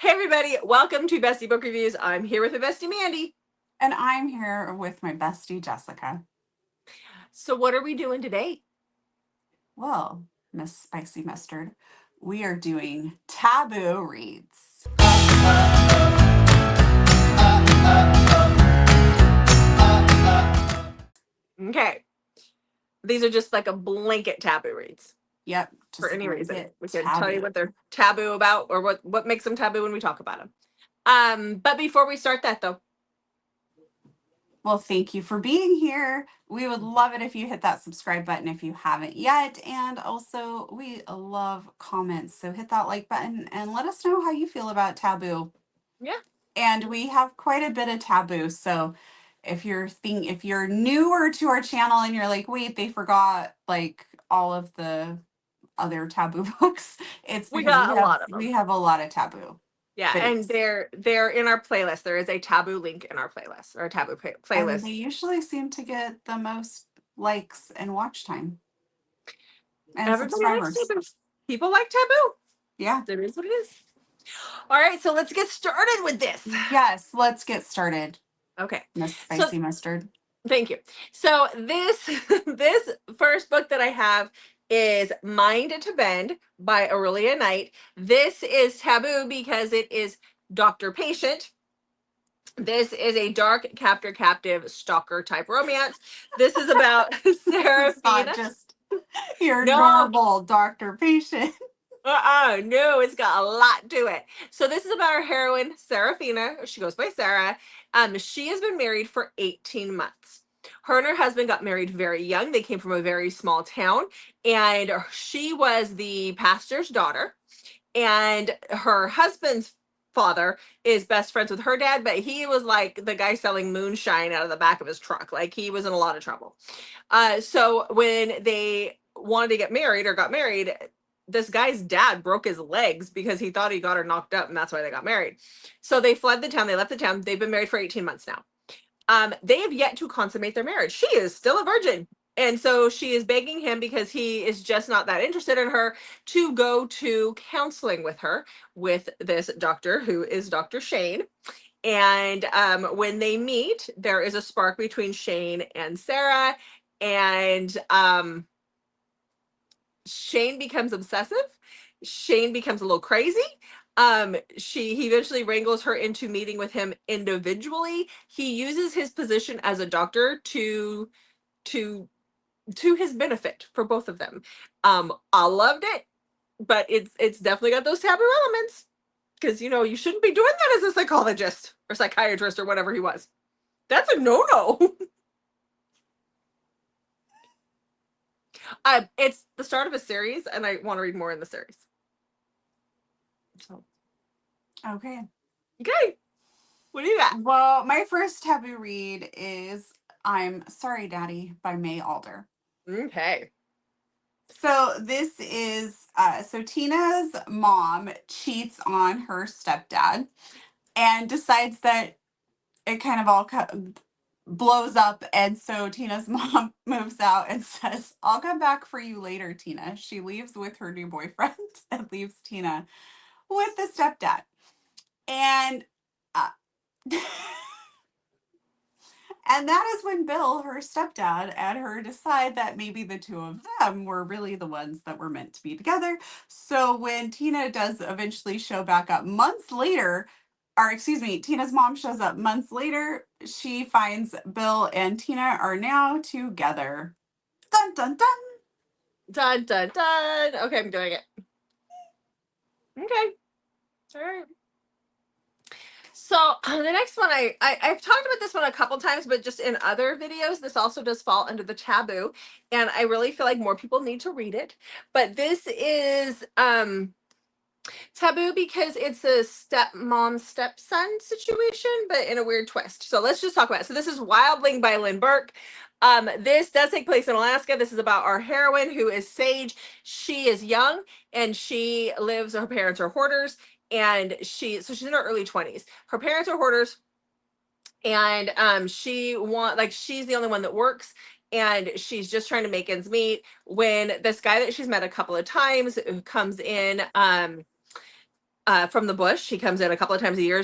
Hey everybody, welcome to Bestie Book Reviews. I'm here with my bestie Mandy. And I'm here with my bestie Jessica. So what are we doing today? Well, Miss Spicy Mustard, we are doing Taboo reads. Okay. These are just like a blanket taboo reads Yep, for just any reason. blanket We can tell you taboo. what they're taboo about or what makes them taboo when we talk about them. But before we start that though, Well, thank you for being here. We would love it if you hit that subscribe button if you haven't yet. And also, we love comments. So hit that like button and let us know how you feel about Taboo. yeah. And we have quite a bit of Taboo. So if you're newer to our channel and you're like, wait, they forgot like all of the other Taboo books, it's We because got a lot of them. we have a lot of Taboo. Yeah, and Goodies. they're in our playlist. There is a taboo link in our playlist or a taboo And they playlist. usually seem to get the most likes and watch time and Everybody likes subscribers. taboo. People like taboo. Yeah. It is what it is. All right, so let's get started with this. Yes, let's get started, Okay. Miss So Spicy Mustard. thank you. So this this first book that I have is Mind to Bend by Aurelia Knight. This is taboo because it is doctor patient. This is a dark captive stalker type romance. This is about This is not Serafina. just your No, normal doctor patient. no, it's got a lot to it. So this is about our heroine, Serafina. She goes by Sarah. She has been married for 18 months. Her and her husband got married very young. They came from a very small town, and she was the pastor's daughter. And her husband's father is best friends with her dad, but he was like the guy selling moonshine out of the back of his truck. Like he was in a lot of trouble. So when they wanted to get married or got married, this guy's dad broke his legs because he thought he got her knocked up, and that's why they got married. So they fled the town. They left the town. They've been married for 18 months now. They have yet to consummate their marriage. She is still a virgin. And so she is begging him, because he is just not that interested in her, to go to counseling with her, with this doctor who is Dr. Shane. And when they meet, there is a spark between Shane and Sarah. And Shane becomes obsessive. Shane becomes a little crazy. He eventually wrangles her into meeting with him individually. He uses his position as a doctor to his benefit for both of them. I loved it, but it's definitely got those taboo elements, because you shouldn't be doing that as a psychologist or psychiatrist or whatever he was. That's a no-no. It's the start of a series, and I want to read more in the series. So, Okay. okay. What do you got? Well, my first taboo read is I'm Sorry, Daddy by May Alder. Okay. So this is so Tina's mom cheats on her stepdad and decides that it kind of all blows up, and so Tina's mom moves out and says, "I'll come back for you later, Tina." She leaves with her new boyfriend and leaves Tina with the stepdad. And uh, and that is when Bill, her stepdad, and her decide that maybe the two of them were really the ones that were meant to be together. So when Tina does eventually show back up months later, or excuse me, Tina's mom shows up months later, she finds Bill and Tina are now together. Dun dun dun. Dun dun dun. Okay, I'm doing it. Okay. All right. So the next one, I've talked about this one a couple times, but just in other videos. This also does fall under the taboo, and I really feel like more people need to read it. But this is taboo because it's a stepmom-stepson situation, but in a weird twist. So let's just talk about it. So this is Wildling by Lynn Burke. This does take place in Alaska. This is about our heroine, who is Sage. She is young, and she lives, her parents are hoarders, and she's in her early 20s. Her parents are hoarders, and she's the only one that works, and she's just trying to make ends meet when this guy that she's met a couple of times, who comes in, from the bush. He comes in a couple of times a year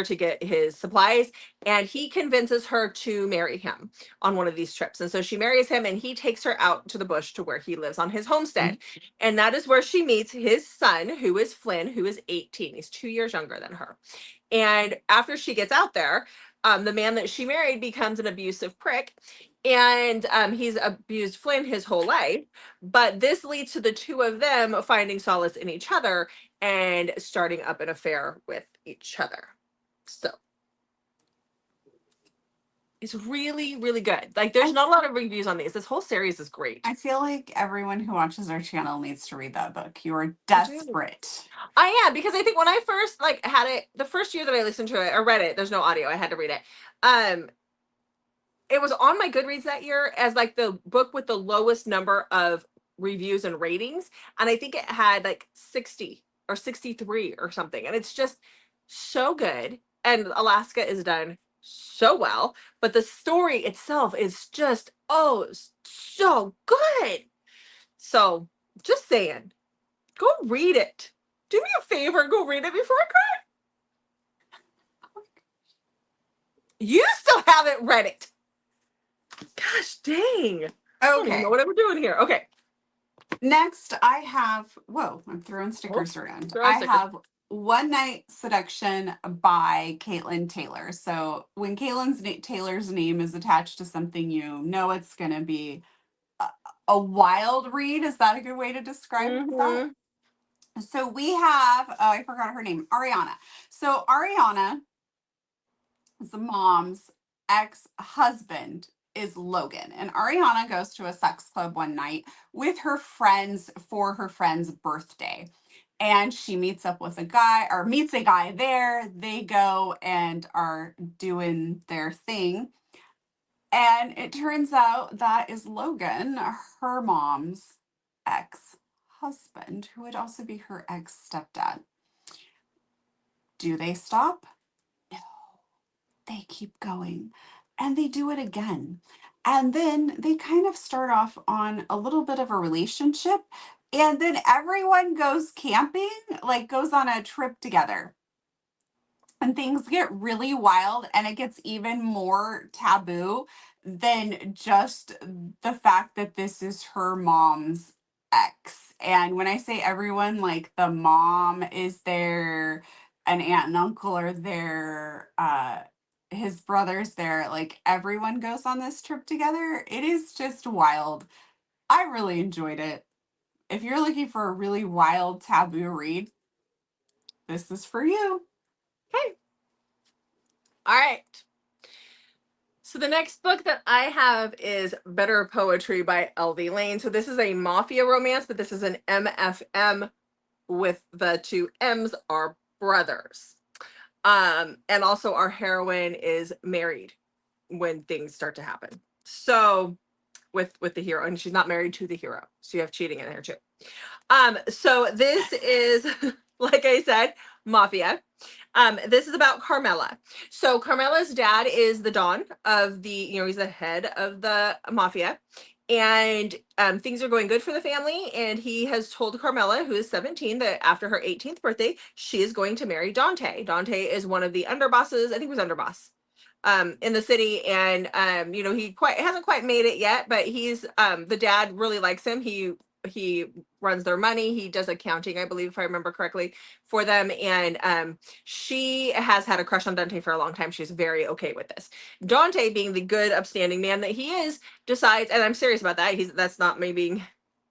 to get his supplies, and he convinces her to marry him on one of these trips. And so she marries him, and he takes her out to the bush to where he lives on his homestead. And that is where she meets his son, who is Flynn, who is 18. He's 2 years younger than her. And after she gets out there, the man that she married becomes an abusive prick, and he's abused Flynn his whole life. But this leads to the two of them finding solace in each other and starting up an affair with each other. So it's really, really good. Like, there's not a lot of reviews on these. This whole series is great. I feel like everyone who watches our channel needs to read that book. You are desperate. I am, because I think when I first like had it, the first year that I listened to it or read it, there's no audio, I had to read it. It was on my Goodreads that year as like the book with the lowest number of reviews and ratings, and I think it had like 60 or 63 or something, and it's just so good. And Alaska is done so well, but the story itself is just so good. So just saying, go read it. Do me a favor and go read it before I cry. You still haven't read it. Gosh dang. I don't even know what I'm doing here. Okay. Next, I have, whoa, I'm throwing stickers around. I have One Night Seduction by Caitlin Taylor. So when Taylor's name is attached to something, you know it's going to be a wild read. Is that a good way to describe that? So we have, I forgot her name, Ariana. So Ariana, the mom's ex-husband, is Logan. And Ariana goes to a sex club one night with her friends for her friend's birthday. And she meets up with a guy, or meets a guy there. They go and are doing their thing. And it turns out that is Logan, her mom's ex-husband, who would also be her ex-stepdad. Do they stop? No. They keep going. And they do it again. And then they kind of start off on a little bit of a relationship. And then everyone goes camping, like goes on a trip together. And things get really wild, and it gets even more taboo than just the fact that this is her mom's ex. And when I say everyone, like the mom is there, an aunt and uncle are there, his brother's there, like everyone goes on this trip together. It is just wild. I really enjoyed it. If you're looking for a really wild taboo read, this is for you. Okay. All right. So the next book that I have is Better Poetry by L.V. Lane. So this is a Mafia romance, but this is an MFM with the two M's are brothers. And also our heroine is married when things start to happen. So with the hero, and she's not married to the hero. So you have cheating in there too. So this is, like I said, Mafia. This is about Carmela. So Carmela's dad is the Don of the, he's the head of the Mafia. And things are going good for the family. And he has told Carmela, who is 17, that after her 18th birthday, she is going to marry Dante. Dante is one of the underbosses. I think he was underboss in the city. And, he hasn't quite made it yet, but he's, the dad really likes him. He runs their money. He does accounting, I believe, if I remember correctly, for them. And she has had a crush on Dante for a long time. She's very okay with this. Dante, being the good, upstanding man that he is, decides, and I'm serious about that. That's not me being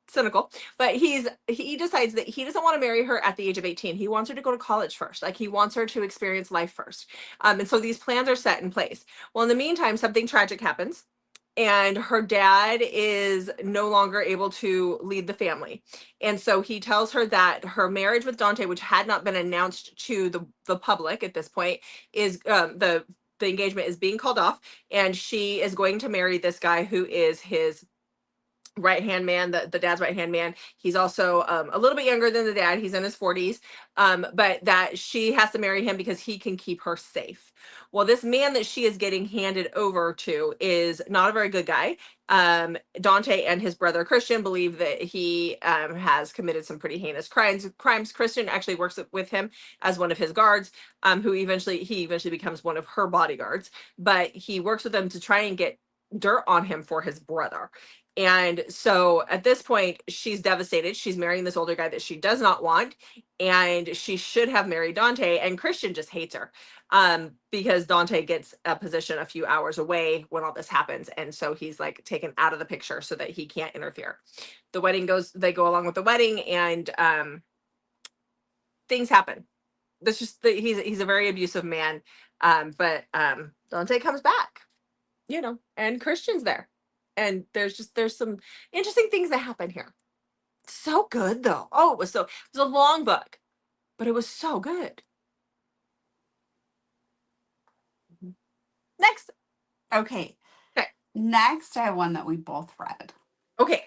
cynical, but he decides that he doesn't want to marry her at the age of 18. He wants her to go to college first. Like, he wants her to experience life first. And so these plans are set in place. Well, in the meantime, something tragic happens, and her dad is no longer able to lead the family. And so he tells her that her marriage with Dante, which had not been announced to the public at this point, is the engagement is being called off, and she is going to marry this guy who is his right-hand man, the dad's right-hand man. He's also a little bit younger than the dad. He's in his 40s. But that she has to marry him because he can keep her safe. Well, this man that she is getting handed over to is not a very good guy. Dante and his brother Christian believe that he has committed some pretty heinous crimes. Christian actually works with him as one of his guards, who he eventually becomes one of her bodyguards. But he works with them to try and get dirt on him for his brother. And so at this point, she's devastated. She's marrying this older guy that she does not want. And she should have married Dante. And Christian just hates her because Dante gets a position a few hours away when all this happens. And so he's like taken out of the picture so that he can't interfere. They go along with the wedding, and things happen. That's just he's a very abusive man. But Dante comes back, and Christian's there. And there's some interesting things that happen here. So good though. Oh, it was a long book, but it was so good. Next. Okay. Okay. Next, I have one that we both read. Okay.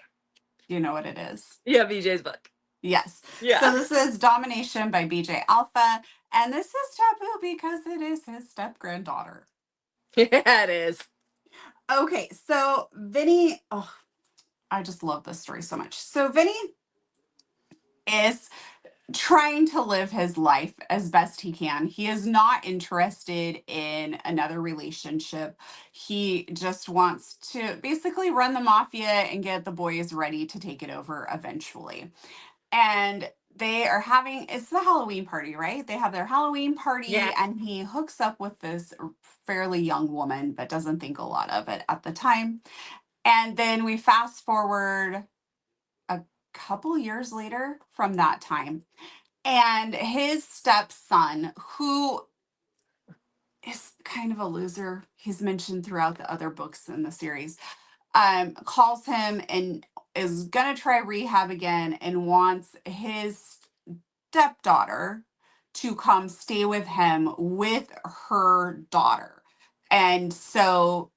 You know what it is? Yeah, BJ's book. Yes. Yeah. So this is Domination by BJ Alpha. And this is taboo because it is his step-granddaughter. Yeah, it is. Okay, so Vinny, I just love this story so much. So Vinny is trying to live his life as best he can. He is not interested in another relationship. He just wants to basically run the mafia and get the boys ready to take it over eventually. And they are it's the Halloween party, right? They have their Halloween party, Yeah. and he hooks up with this fairly young woman, but doesn't think a lot of it at the time. And then we fast forward a couple years later from that time, and his stepson, who is kind of a loser, he's mentioned throughout the other books in the series, calls him and is gonna try rehab again and wants his stepdaughter to come stay with him with her daughter. And so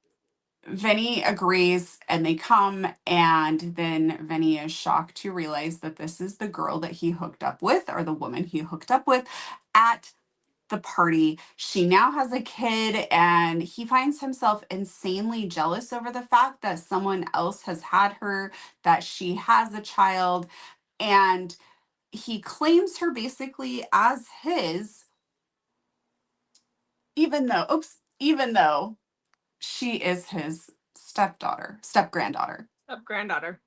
Vinny agrees, and they come, and then Vinny is shocked to realize that this is the girl that he hooked up with, or the woman he hooked up with at the party. She now has a kid, and he finds himself insanely jealous over the fact that someone else has had her, that she has a child, and he claims her basically as his, even though she is his step-granddaughter. Step-granddaughter.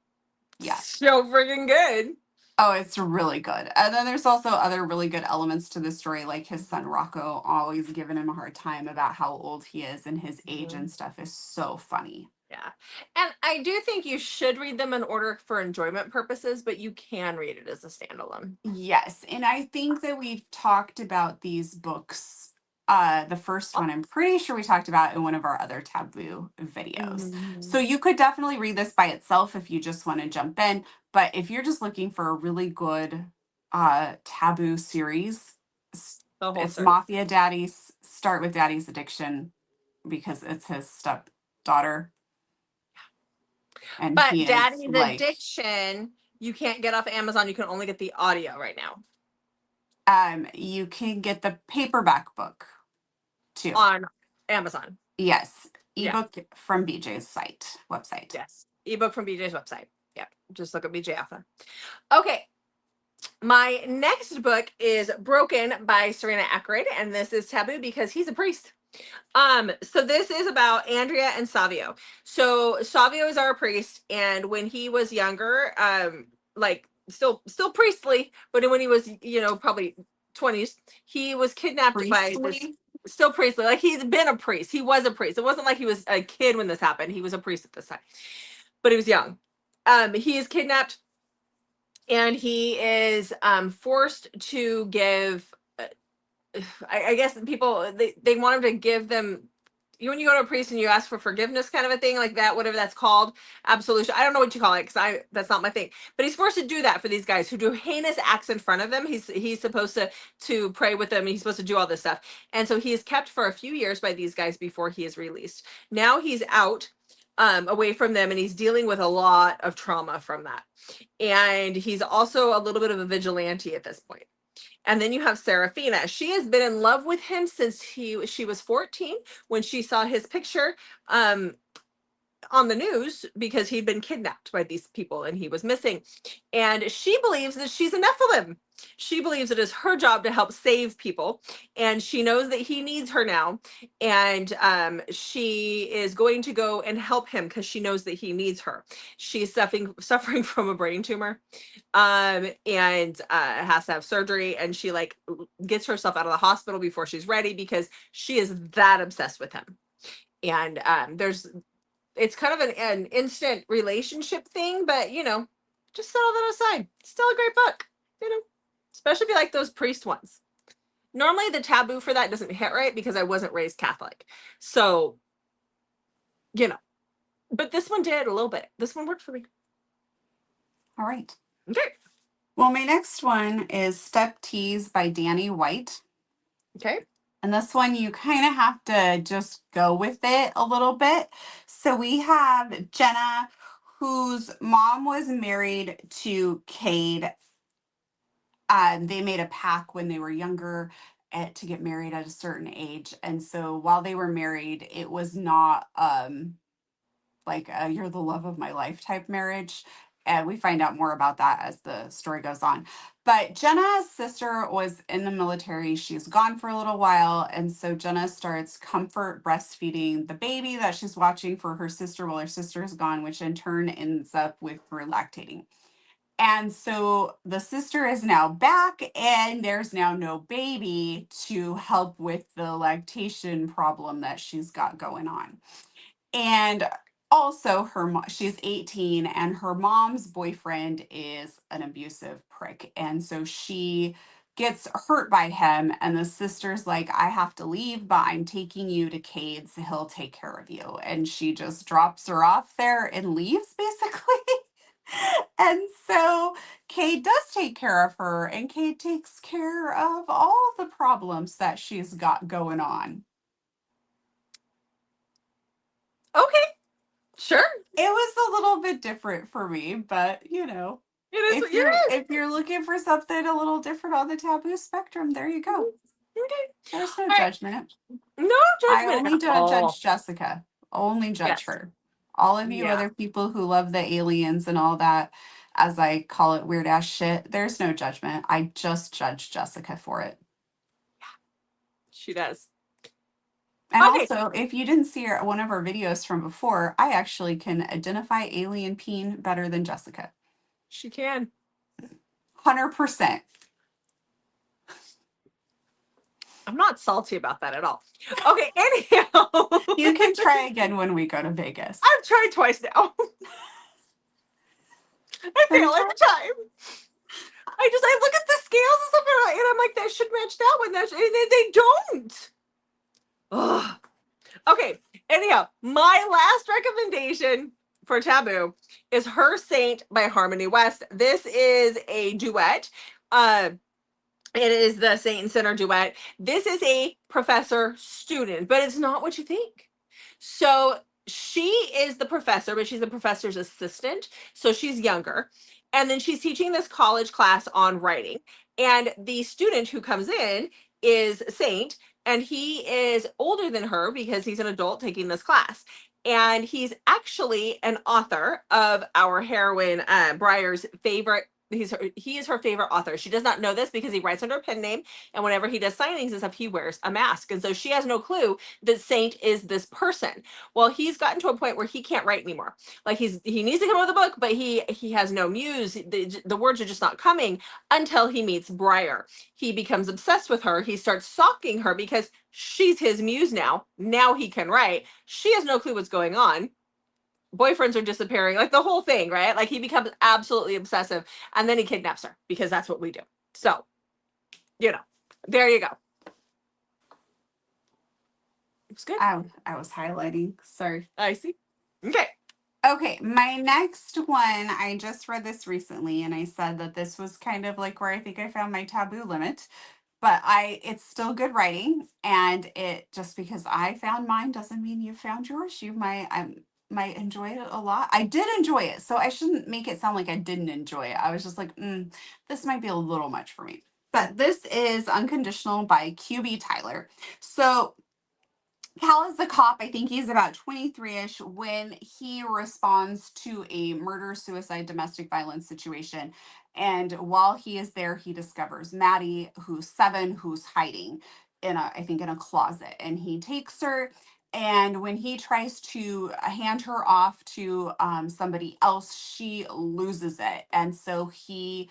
Yeah. So freaking good. Oh, it's really good. And then there's also other really good elements to the story, like his son Rocco always giving him a hard time about how old he is, and his age and stuff is so funny. Yeah. And I do think you should read them in order for enjoyment purposes, but you can read it as a standalone. Yes. And I think that we've talked about these books. The first one, I'm pretty sure we talked about in one of our other Taboo videos. So you could definitely read this by itself if you just want to jump in. But if you're just looking for a really good Taboo series, it's Mafia Daddy's. Start with Daddy's Addiction because it's his stepdaughter. And but Daddy's Addiction, you can't get off Amazon. You can only get the audio right now. You can get the paperback book too on Amazon. Yes, ebook from BJ's website. Yes, ebook from BJ's website. Yeah, just look at BJ Alpha. Okay, my next book is Broken by Serena Ackroyd, and this is taboo because he's a priest. So this is about Andrea and Savio. So Savio is our priest, and when he was younger, like still priestly, but when he was, probably 20s, he was kidnapped by this, still priestly. Like he's been a priest. He was a priest. It wasn't like he was a kid when this happened. He was a priest at this time, but he was young. He is kidnapped, and he is forced to give. I guess people they want him to give them. When you go to a priest and you ask for forgiveness, kind of a thing like that, whatever that's called, absolution. I don't know what you call it because that's not my thing. But he's forced to do that for these guys who do heinous acts in front of them. He's supposed to pray with them. And he's supposed to do all this stuff, and so he is kept for a few years by these guys before he is released. Now he's out. away from them, and he's dealing with a lot of trauma from that. And he's also a little bit of a vigilante at this point. And then you have Serafina. She has been in love with him since she was 14 when she saw his picture on the news because he'd been kidnapped by these people and he was missing. And she believes that she's a Nephilim. She believes it is her job to help save people, and she knows that he needs her now. And she is going to go and help him because she knows that he needs her. She's suffering from a brain tumor, and has to have surgery. And she like gets herself out of the hospital before she's ready because she is that obsessed with him. And it's kind of an instant relationship thing, but just set all that aside. It's still a great book, especially if you like those priest ones. Normally the taboo for that doesn't hit right because I wasn't raised Catholic. So, but this one did a little bit. This one worked for me. All right. Okay. Well, my next one is Step Tease by Danny White. Okay. And this one, you kind of have to just go with it a little bit. So we have Jenna, whose mom was married to Cade. They made a pact when they were younger to get married at a certain age. And so while they were married, it was not like a you're the love of my life type marriage. And we find out more about that as the story goes on. But Jenna's sister was in the military. She's gone for a little while. And so Jenna starts comfort breastfeeding the baby that she's watching for her sister while her sister is gone, which in turn ends up with her lactating. And so the sister is now back, and there's now no baby to help with the lactation problem that she's got going on. And also she's 18, and her mom's boyfriend is an abusive prick. And so she gets hurt by him, and the sister's like, I have to leave, but I'm taking you to Cade's. He'll take care of you. And she just drops her off there and leaves, basically. And so Cade does take care of her, and Cade takes care of all the problems that she's got going on. Okay. Sure. It was a little bit different for me, but It is what you if you're looking for something a little different on the taboo spectrum, there you go. Okay. There's no All right. judgment. No I judgment only at all. judge Jessica. Only judge Yes. her. All of you Yeah. other people who love the aliens and all that, as I call it, weird ass shit, there's no judgment. I just judge Jessica for it. She does. And Okay. also, if you didn't see one of our videos from before, I actually can identify alien peen better than Jessica. She can. 100%. I'm not salty about that at all. Okay, anyhow. You can try again when we go to Vegas. I've tried twice now. I fail every time. I look at the scales and stuff, and I'm like, that should match that one. And they don't. Ugh. Okay, anyhow, my last recommendation for Taboo is Her Saint by Harmony West. This is a duet. It is the Saint and Sinner duet. This is a professor student, but it's not what you think. So she is the professor, but she's the professor's assistant. So she's younger. And then she's teaching this college class on writing. And the student who comes in is Saint, and he is older than her because he's an adult taking this class. And he's actually an author of our heroine, Briar's favorite. He is her favorite author. She does not know this because he writes under a pen name, and whenever he does signings and stuff, he wears a mask, and so she has no clue that Saint is this person. Well, he's gotten to a point where he can't write anymore. Like he needs to come up with a book, but he has no muse. The words are just not coming until he meets Briar. He becomes obsessed with her. He starts stalking her because she's his muse now. Now he can write. She has no clue what's going on. Boyfriends are disappearing, like the whole thing, right? Like he becomes absolutely obsessive, and then he kidnaps her because that's what we do. So, there you go. It's good. I was highlighting. Sorry. I see. Okay. Okay, my next one, I just read this recently, and I said that this was kind of like where I think I found my taboo limit. But it's still good writing, and it just because I found mine doesn't mean you found yours. might enjoy it a lot. I did enjoy it, so I shouldn't make it sound like I didn't enjoy it. I was just like, this might be a little much for me. But this is Unconditional by QB Tyler. So Cal is the cop. I think he's about 23-ish when he responds to a murder, suicide, domestic violence situation. And while he is there, he discovers Maddie, who's 7, who's hiding I think in a closet. And he takes her. And when he tries to hand her off to somebody else, she loses it. And so he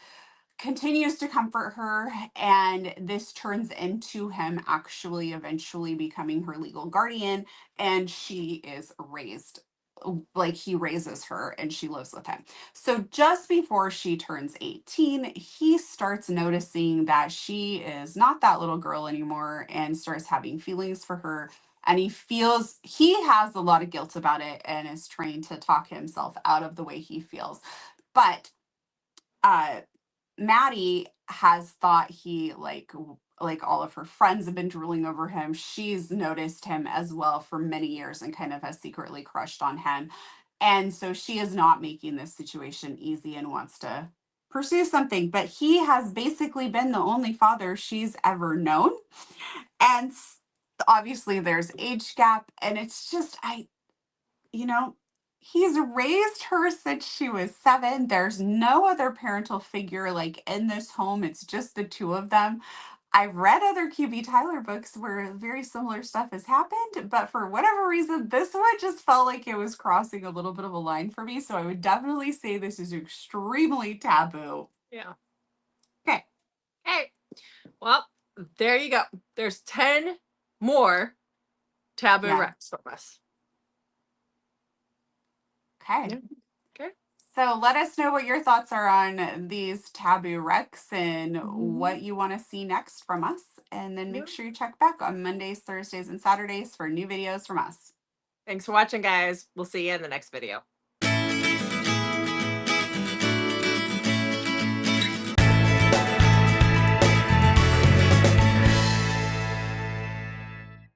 continues to comfort her, and this turns into him actually eventually becoming her legal guardian, and she is raised like he raises her and she lives with him. So just before she turns 18, he starts noticing that she is not that little girl anymore and starts having feelings for her, and he has a lot of guilt about it and is trying to talk himself out of the way he feels. But uh Maddie has thought he like all of her friends have been drooling over him. She's noticed him as well for many years and kind of has secretly crushed on him. And so she is not making this situation easy and wants to pursue something. But he has basically been the only father she's ever known. And obviously there's age gap. And it's just, you know, he's raised her since she was 7. There's no other parental figure like in this home. It's just the two of them. I've read other QB Tyler books where very similar stuff has happened, but for whatever reason, this one just felt like it was crossing a little bit of a line for me. So I would definitely say this is extremely taboo. Yeah. Okay. Hey, well, there you go. There's 10 more taboo Yeah. recs from us. Okay. Yeah. Okay. So let us know what your thoughts are on these taboo recs and Mhm. what you want to see next from us. And then Yeah. make sure you check back on Mondays, Thursdays, and Saturdays for new videos from us. Thanks for watching, guys. We'll see you in the next video.